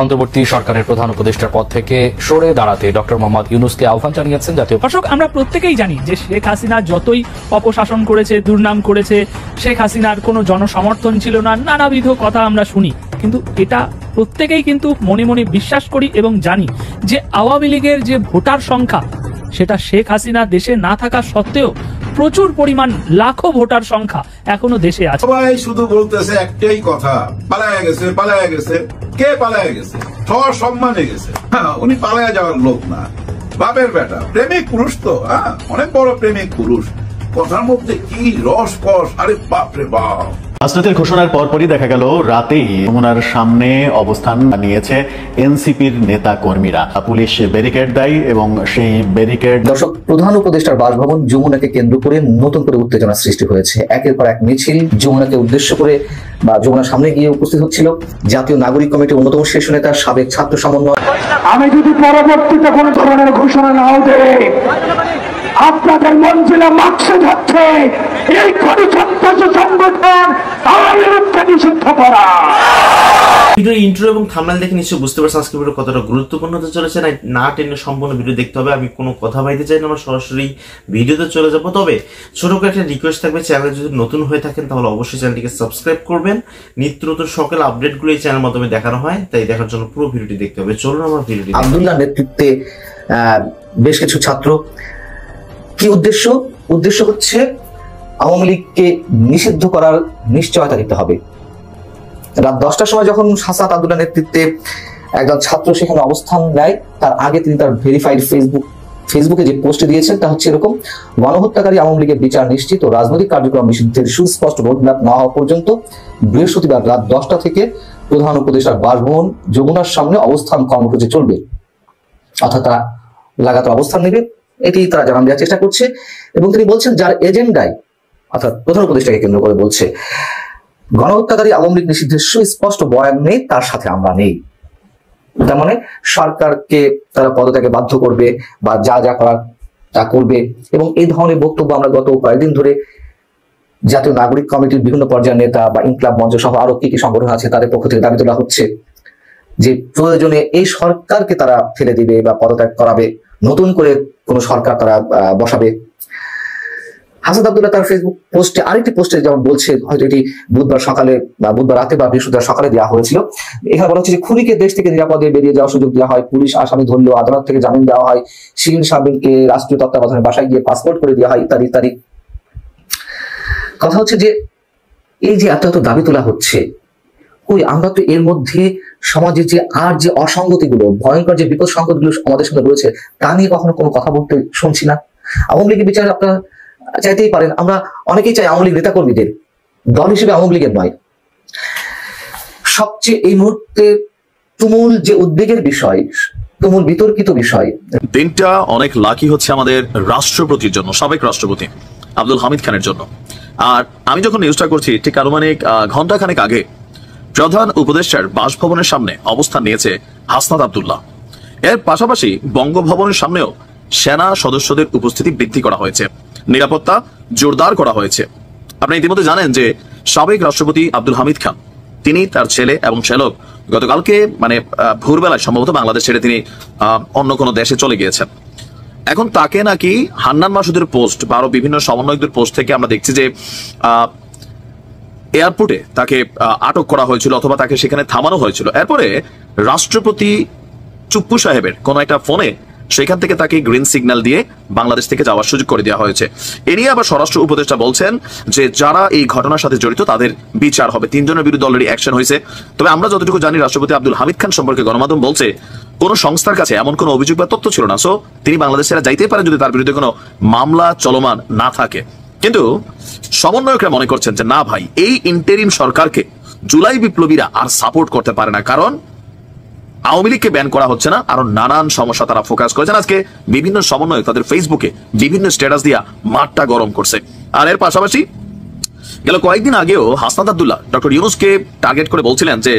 অন্তর্বর্তী সরকারের প্রধান উপদেষ্টার পদ থেকে সরে দাঁড়াতে ডক্টর মোহাম্মদ ইউনূসকে আহ্বান জানিয়েছেন জাতীয় দর্শক, আমরা প্রত্যেকেই জানি যে শেখ হাসিনা যতই অপশাসন করেছে, দুর্নাম করেছে, শেখ হাসিনার কোনো জনসমর্থন ছিল না, নানাবিধ কথা আমরা শুনি, কিন্তু এটা প্রত্যেকেই কিন্তু মনে মনে বিশ্বাস করি এবং জানি যে আওয়ামী লীগের যে ভোটার সংখ্যা, সেটা শেখ হাসিনা দেশে না থাকা সত্ত্বেও প্রচুর পরিমাণ লাখো ভোটার সংখ্যা এখনো দেশে আছে। সবাই শুধু বলতেছে একটাই কথা, পালায়া গেছে, পালায়া গেছে। কে পালায়া গেছে? সম্মানে গেছে। উনি পালায়া যাওয়ার লোক না, বাপের বেটা, প্রেমিক পুরুষ তো, অনেক বড় প্রেমিক পুরুষ। কথার মধ্যে কি রস কস, আরে বাপরে বাপ। হাসনাতের ঘোষণার পরপরই দেখা গেল রাতেই যমুনার সামনে অবস্থান নিয়েছে এনসিপির নেতা কর্মীরা। পুলিশ ব্যারিকেড দেয় এবং সেই ব্যারিকেড। দর্শক, প্রধান উপদেষ্টার বাসভবন যমুনাকে কেন্দ্র করে নতুন করে উত্তেজনা সৃষ্টি হয়েছে। একের পর এক মিছিল যমুনাকে উদ্দেশ্য করে বা যমুনার সামনে গিয়ে উপস্থিত হচ্ছিল জাতীয় নাগরিক কমিটির অন্যতম শীর্ষ নেতা সাবেক ছাত্র সমন্বয়। আমি যদি পরবর্তীতে কোন ধরনের ঘোষণা নাও দেয়, আপনাদের মঞ্জিলা মাকসে যাচ্ছে এই গণতন্ত্র সংগঠন আমার বিরুদ্ধে নিষিদ্ধ করা। ভিডিও ইন্ট্রো এবং থাম্বনেল দেখে নিশ্চয়ই বুঝতে পারছেন আজকে ভিডিও কতটা গুরুত্বপূর্ণ হতে চলেছে। না টেনে সম্পূর্ণ ভিডিও দেখতে হবে। আমি কোনো কথা বলতে চাই না, আমরা সরাসরি ভিডিওতে চলে যাব। তবে ছোট করে একটা রিকোয়েস্ট থাকবে, চ্যানেলে যদি নতুন হয়ে থাকেন তাহলে অবশ্যই চ্যানেলটিকে সাবস্ক্রাইব করবেন। নিত্য নতুন সকল আপডেটগুলো এই চ্যানেলের মাধ্যমে দেখানো হয়, তাই দেখার জন্য পুরো ভিডিওটি দেখতে হবে। চলুন আমার ভিডিওটি। আব্দুল্লাহ নেতৃত্বে বেশ কিছু ছাত্র, কি উদ্দেশ্য? উদ্দেশ্য হচ্ছে আওয়ামী লীগকে নিষিদ্ধ করার নিশ্চয়তা দিতে হবে। রাত 10টার সময় যখন হাসনাত আব্দুল্লাহ নেতৃত্বে একজন ছাত্র সেখানে অবস্থান নেয়, তার আগে তিনি তার ভেরিফাইড ফেসবুকে যে পোস্ট দিয়েছেন তা হচ্ছে এরকম: গণহত্যাকারী আওয়ামী লীগের বিচার নিশ্চিত ও রাজনৈতিক কার্যক্রম নিষিদ্ধের সুস্পষ্ট রোডম্যাপ না হওয়া পর্যন্ত বৃহস্পতিবার রাত 10টা থেকে প্রধান উপদেষ্টার বাসভবন যমুনার সামনে অবস্থান কর্মসূচি চলবে। অর্থাৎ তারা লাগাতার অবস্থান নেবে, এটি তারা জানান দেওয়ার চেষ্টা করছে। এবং তিনি বলছেন, যার এজেন্ডায়, অর্থাৎ প্রধান উপদেষ্টাকে কেন্দ্র করে বলছে, গণহত্যাকারী আওয়ামী লীগ নিষিদ্ধের সুস্পষ্ট বয়ান নেই, তার সাথে আমরা নেই। তার মানে সরকারকে তারা পদত্যাগে বাধ্য করবে বা যা যা করার তা করবে। এবং এই ধরনের বক্তব্য আমরা গত কয়েকদিন ধরে জাতীয় নাগরিক কমিটির বিভিন্ন পর্যায়ের নেতা বা ইনকলাব মঞ্চ সহ আরো কি কি সংগঠন আছে তাদের পক্ষ থেকে দাবি তোলা হচ্ছে যে প্রয়োজনে এই সরকারকে তারা ফেলে দিবে বা পদত্যাগ করাবে, নতুন করে কোন সরকার তারা বসাবে। হাসনাত আব্দুল্লাহ তার ফেসবুক পোস্টে আরেকটি পোস্টে যেমন বলছে, হয়তো এটি বুধবার সকালে বা বুধবার রাতে বা বৃহস্পতিবার সকালে দেওয়া হয়েছিল, এখানে বলা হচ্ছে যে খুনিকে দেশ থেকে নিরাপদে বেরিয়ে যাওয়ার সুযোগ দেওয়া হয়, পুলিশ আসামি ধরলেও আদালত থেকে জামিন দেওয়া হয়, শিরিন শারমিনকে রাষ্ট্রীয় তত্ত্বাবধানে বাসায় গিয়ে পাসপোর্ট করে দেওয়া হয়, ইত্যাদি ইত্যাদি। কথা হচ্ছে যে এই যে এত এত দাবি তোলা হচ্ছে, ওই আমরা তো এর মধ্যে সমাজের যে আর যে অসঙ্গতিগুলো, ভয়ঙ্কর যে বিপদ সংকটগুলো আমাদের সাথে রয়েছে তা নিয়ে কখনো কোনো কথা বলতে শুনছি না। আওয়ামী লীগের বিচার আপনারা চাইতেই পারেন, আমরা অনেকেই চাই আওয়ামী লীগ নেতাকর্মীদের, দল হিসেবে আওয়ামী লীগের নয়। সবচেয়ে এই মুহূর্তে তুমুল যে উদ্বেগের বিষয়, তুমুল বিতর্কিত বিষয়, দিনটা অনেক লাকি হচ্ছে আমাদের রাষ্ট্রপতির জন্য, সাবেক রাষ্ট্রপতি আব্দুল হামিদ খানের জন্য। আর আমি যখন নিউজটা করছি ঠিক আনুমানিক ঘন্টাখানেক আগে প্রধান উপদেষ্টার বাসভবনের সামনে অবস্থান নিয়েছে হাসনাত আব্দুল্লাহ। এর পাশাপাশি বঙ্গভবনের সামনেও সেনা সদস্যদের উপস্থিতি বৃদ্ধি করা হয়েছে, নিরাপত্তা জোরদার করা হয়েছে। আপনি ইতিমধ্যে জানেন যে সাবেক রাষ্ট্রপতি আব্দুল হামিদ খান, তিনি তার ছেলে এবং শ্যালক গতকালকে ভোরবেলায় সম্ভবত বাংলাদেশ ছেড়ে তিনি অন্য কোনো দেশে চলে গিয়েছেন। এখন তাকে নাকি হান্নান মাসুদের পোস্ট বা আরো বিভিন্ন সমন্বয়কদের পোস্ট থেকে আমরা দেখছি যে এয়ারপোর্টে তাকে আটক করা হয়েছিল অথবা তাকে সেখানে থামানো হয়েছিল। এরপরে রাষ্ট্রপতি চুপ্পু সাহেবের কোন একটা ফোনে সেখান থেকে তাকে গ্রিন সিগন্যাল দিয়ে বাংলাদেশ থেকে যাওয়ার সুযোগ করে দেওয়া হয়েছে। এ নিয়ে আবার স্বরাষ্ট্র উপদেষ্টা বলছেন যে যারা এই ঘটনার সাথে জড়িত তাদের বিচার হবে। 3 জনের বিরুদ্ধে অলরেডি অ্যাকশন হয়েছে। তবে আমরা যতটুকু জানি রাষ্ট্রপতি আব্দুল হামিদ খান সম্পর্কে গণমাধ্যম বলছে কোন সংস্থার কাছে এমন কোন অভিযোগ বা তথ্য ছিল না, সো তিনি বাংলাদেশ ছেড়ে যাইতেই পারেন যদি তার বিরুদ্ধে কোনো মামলা চলমান না থাকে। কিন্তু সমন্বয়করা মনে করছেন যে না ভাই, এই ইন্টারিম সরকারকে জুলাই বিপ্লবীরা আর সাপোর্ট করতে পারে না, কারণ আওয়ামী লীগকে ব্যান করা হচ্ছে না, আরো নানান সমস্যা তারা ফোকাস করেছেন। আজকে বিভিন্ন সমন্বয়ক তাদের ফেসবুকে বিভিন্ন স্ট্যাটাস দিয়া মাঠটা গরম করছে। আর এর পাশাপাশি গেল কয়েকদিন আগেও হাসনাত আব্দুল্লাহ ডক্টর ইউনূসকে টার্গেট করে বলছিলেন যে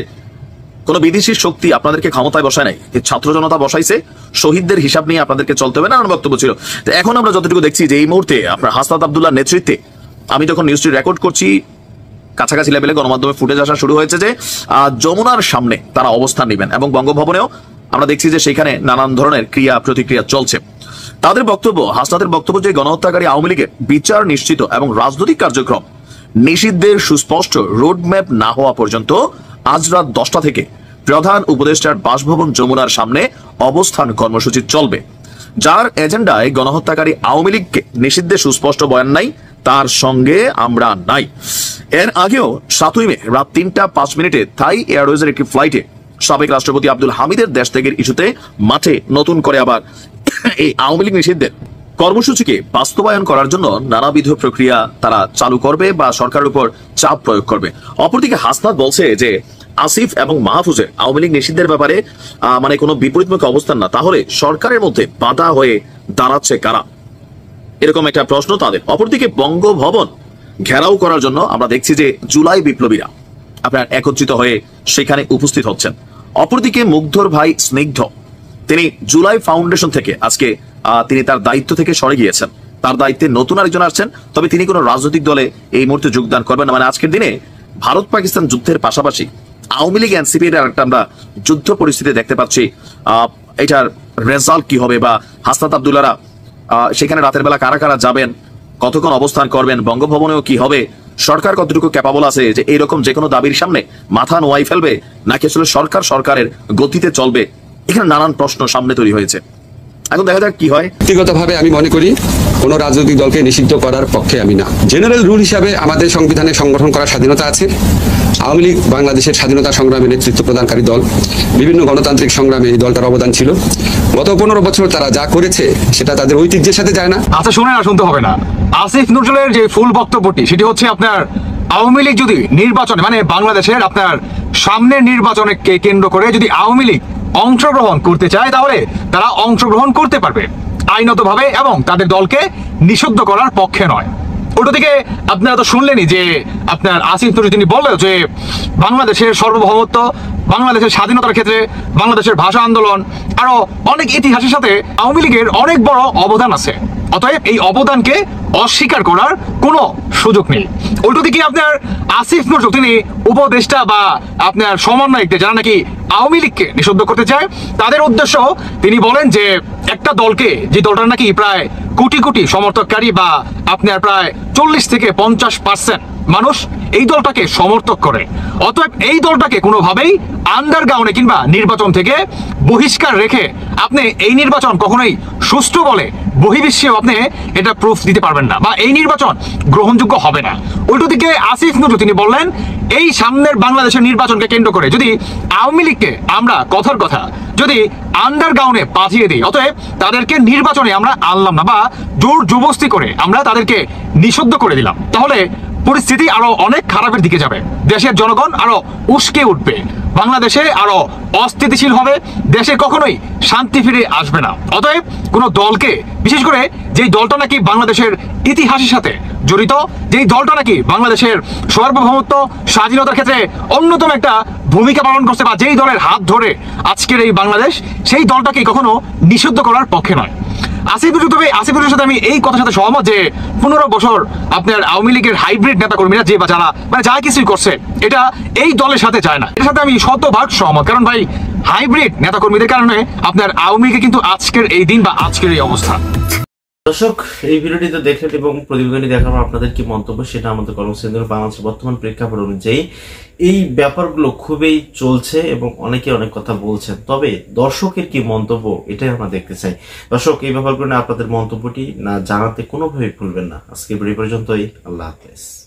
কোন বিদেশি শক্তি আপনাদেরকে ক্ষমতায় বসায় নাই, ছাত্র জনতা বসাইছে, শহীদদের হিসাব নিয়ে আপনাদেরকে চলতে হবে, নানান বক্তব্য ছিল। তো এখন আমরা যতটুকু দেখছি যে এই মুহূর্তে আপনার হাসনাত আব্দুল্লাহর নেতৃত্বে, আমি যখন নিউজটি রেকর্ড করছি কাছাকাছি লেভেলে গণমাধ্যমে ফুটেজ আসা শুরু হয়েছে যে যমুনার সামনে তারা অবস্থান নেবেন এবং বঙ্গভবনেও আমরা দেখছি যে সেখানে নানান ধরনের ক্রিয়া প্রতিক্রিয়া চলছে। তাদের বক্তব্য, হাসনাতের বক্তব্য যে গণহত্যাকারী আওয়ামী লীগের বিচার নিশ্চিত এবং রাজনৈতিক কার্যক্রম নিষিদ্ধের সুস্পষ্ট রোডম্যাপ না হওয়া পর্যন্ত আজ রাত 10টা থেকে প্রধান উপদেষ্টার বাসভবন যমুনার সামনে অবস্থান কর্মসূচি চলবে, যার এজেন্ডায় গণহত্যাকারী আওয়ামী লীগকে নিষিদ্ধের সুস্পষ্ট বয়ান নাই, তার সঙ্গে আমরা নাই। এর আগেও 7ই মে রাত 3:05 থাই এয়ারওয়েজের একটি ফ্লাইটে সাবেক রাষ্ট্রপতি আব্দুল হামিদের দেশ ত্যাগের ইস্যুতে মাঠে নতুন করে আবার এই আওয়ামী লীগ নিষিদ্ধের কর্মসূচিকে বাস্তবায়ন করার জন্য নানাবিধ প্রক্রিয়া তারা চালু করবে বা সরকারের উপর চাপ প্রয়োগ করবে। অপরদিকে হাসনাত বলছে যে আসিফ এবং মাহফুজের আওয়ামী লীগ নিষিদ্ধের ব্যাপারে মানে কোনো বিপরীতমুখী অবস্থান না, তাহলে সরকারের মধ্যে বাধা হয়ে দাঁড়াচ্ছে কারা, এরকম একটা প্রশ্ন তাদের। অপরদিকে বঙ্গভবন ঘেরাও করার জন্য আমরা দেখছি যে জুলাই বিপ্লবীরা আপনার একত্রিত হয়ে সেখানে উপস্থিত হচ্ছেন। অপরদিকে মুগ্ধর ভাই স্নিগ্ধ তিনি জুলাই ফাউন্ডেশন থেকে আজকে তিনি তার দায়িত্ব থেকে সরে গিয়েছেন, তার দায়িত্বে নতুন আরেকজন আসছেন, তবে তিনি কোনো রাজনৈতিক দলে এই মুহূর্তে যোগদান করবেন না। মানে আজকের দিনে ভারত পাকিস্তান যুদ্ধের পাশাপাশি আওয়ামী লীগ এনসিপির একটা আমরা যুদ্ধ পরিস্থিতি দেখতে পাচ্ছি। এটার রেজাল্ট কি হবে বা হাসনাত আব্দুল্লাহরা সেখানে রাতের বেলা কারা কারা যাবেন, কতক্ষণ অবস্থান করবেন, বঙ্গভবনেও কি হবে, সরকার কতটুকু ক্যাপাবল আছে যে এইরকম যে কোনো দাবির সামনে মাথা নোয়াই ফেলবে, নাকি আসলে সরকার সরকারের গতিতে চলবে, এখানে নানান প্রশ্ন সামনে তৈরি হয়েছে। এখন দেখা যাক কি হয়। ব্যক্তিগতভাবে আমি মনে করি কোনো রাজনৈতিক দলকে নিষিদ্ধ করার পক্ষে আমি না। জেনারেল রুল হিসাবে আমাদের সংবিধানে সংগঠন করার স্বাধীনতা আছে। আওয়ামী লীগ বাংলাদেশের স্বাধীনতা সংগ্রামে নেতৃত্ব প্রদানকারী দল, বিভিন্ন গণতান্ত্রিক সংগ্রামে এই দলটার অবদান ছিল। গত 15 বছর তারা যা করেছে সেটা তাদের ঐতিহ্যের সাথে যায় না। আচ্ছা শুনে না, শুনতে হবে না। আসিফ নজরুলের যে ফুল বক্তব্যটি সেটি হচ্ছে আপনার আওয়ামী লীগ যদি নির্বাচনে মানে বাংলাদেশের আপনার সামনের নির্বাচনে কেন্দ্র করে যদি আওয়ামী লীগ অংশগ্রহণ করতে চায় তাহলে তারা অংশগ্রহণ করতে পারবে আইনতভাবে এবং তাদের দলকে নিষিদ্ধ করার পক্ষে নয়। ওটা থেকে আপনারা তো শুনলেনই যে আপনার আসিফ নজরুল তিনি বললেন যে বাংলাদেশের সার্বভৌমত্ব, বাংলাদেশের স্বাধীনতার ক্ষেত্রে বাংলাদেশের ভাষা আন্দোলন আরো অনেক ইতিহাসের সাথে আওয়ামী লীগের অনেক বড় অবদান আছে, অতএব এই অবদানকে অস্বীকার করার কোনো সুযোগ নেই। উল্টো দিকে আপনার আসিফ নজরুল তিনি উপদেষ্টা বা আপনার সমন্বয়কদের যারা নাকি আওয়ামী লীগকে নিষিদ্ধ করতে চায় তাদের উদ্দেশ্য তিনি বলেন যে একটা দলকে, যে দলটার নাকি প্রায় কোটি কোটি সমর্থককারী বা আপনার প্রায় 40 থেকে 50% মানুষ এই দলটাকে সমর্থক করে, অতএব এই দলটাকে কোনোভাবেই আন্ডারগ্রাউন্ডে কিংবা নির্বাচন থেকে বহিষ্কার রেখে আপনি এই নির্বাচন কখনোই সুষ্ঠু বলে বহির্বিশ্বেও আপনি এটা প্রুফ দিতে পারবেন না বা এই নির্বাচন গ্রহণযোগ্য হবে না। উল্টো দিকে আসিফ নজরুল তিনি বললেন এই সামনের বাংলাদেশের নির্বাচনকে কেন্দ্র করে যদি আওয়ামী লীগকে আমরা কথার কথা যদি আন্ডারগ্রাউন্ডে পাঠিয়ে দিই, অতএব তাদেরকে নির্বাচনে আমরা আনলাম না বা জোর জবরদস্তি করে আমরা তাদেরকে নিষিদ্ধ করে দিলাম, তাহলে পরিস্থিতি আরো অনেক খারাপের দিকে যাবে, দেশের জনগণ আরো উস্কে উঠবে, বাংলাদেশে আরো অস্থিতিশীল হবে, দেশে কখনোই শান্তি ফিরে আসবে না। অতএব কোনো দলকে, বিশেষ করে যেই দলটা নাকি বাংলাদেশের ইতিহাসের সাথে জড়িত, যেই দলটা নাকি বাংলাদেশের সার্বভৌমত্ব স্বাধীনতার ক্ষেত্রে অন্যতম একটা ভূমিকা পালন করছে বা যেই দলের হাত ধরে আজকের এই বাংলাদেশ, সেই দলটাকে কখনো নিষিদ্ধ করার পক্ষে নয়। আসিফের সাথে আমি এই কথার সাথে সহমত যে 15 বছর আপনার আওয়ামী লীগের হাইব্রিড নেতাকর্মীরা যে বা যারা মানে যা কিছুই করছে এটা এই দলের সাথে যায় না, এটার সাথে আমি 100% সহমত। কারণ ভাই হাইব্রিড নেতাকর্মীদের কারণে আপনার আওয়ামী লীগে কিন্তু আজকের এই দিন বা আজকের এই অবস্থা। দর্শক এই ভিডিওটিতে দেখলেন এবং প্রতিবেদনটি দেখার পর আপনাদের কি মন্তব্য সেটা আমাদের কর্মসূচির বাংলাদেশের বর্তমান প্রেক্ষাপট অনুযায়ী এই ব্যাপারগুলো খুবই চলছে এবং অনেকে অনেক কথা বলছেন, তবে দর্শকের কি মন্তব্য এটাই আমরা দেখতে চাই। দর্শক এই ব্যাপারগুলো আপনাদের মন্তব্যটি না জানাতে কোনোভাবেই ভুলবেন না। আজকে ভিডিও পর্যন্তই, আল্লাহ হাফেজ।